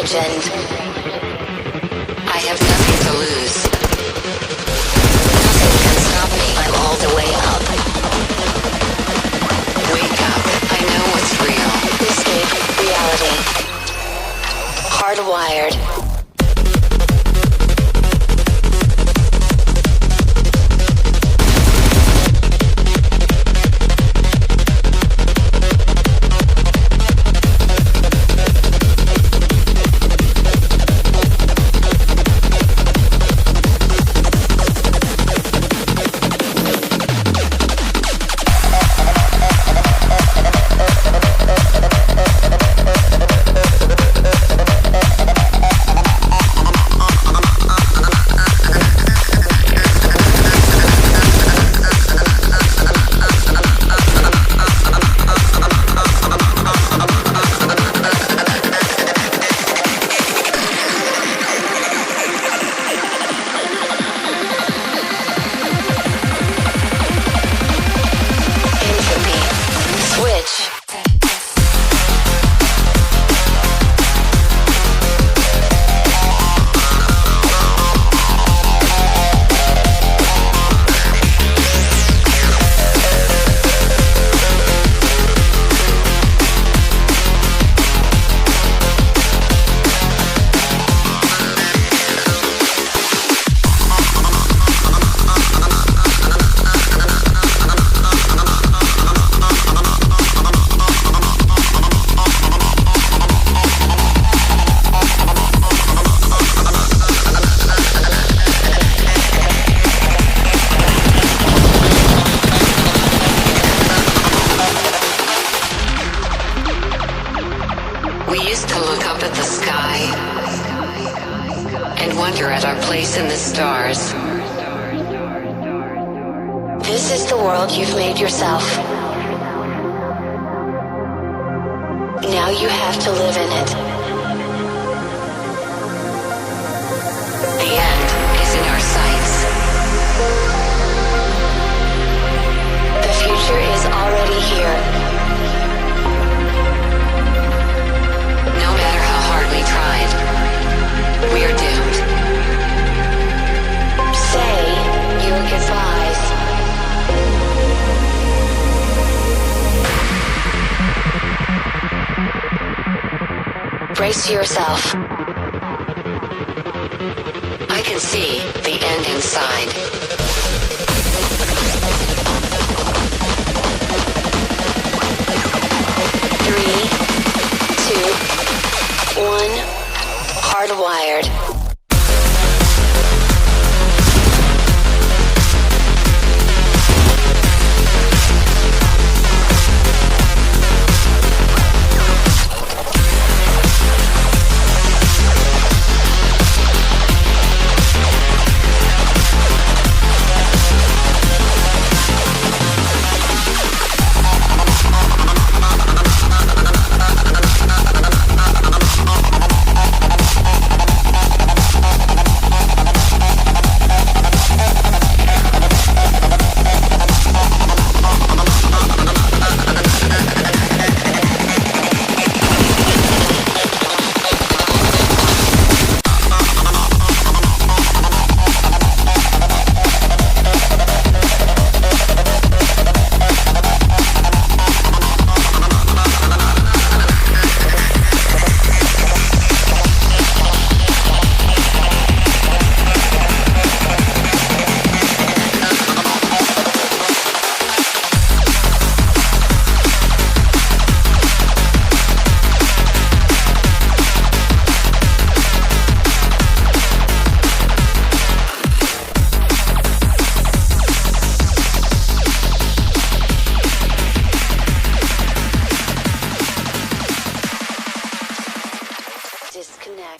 legend. I have nothing to lose. Nothing can stop me. I'm all the way up. Wake up. I know what's real. Escape reality. Hardwired. We used to look up at the sky and wonder at our place in the stars. This is the world you've made yourself. Now you have to live in it. The end is in our sights. The future is already here. No matter how hard we tried, we're doomed. Say your goodbyes. Brace yourself. I can see the end inside. 3, 2, 1, hardwired.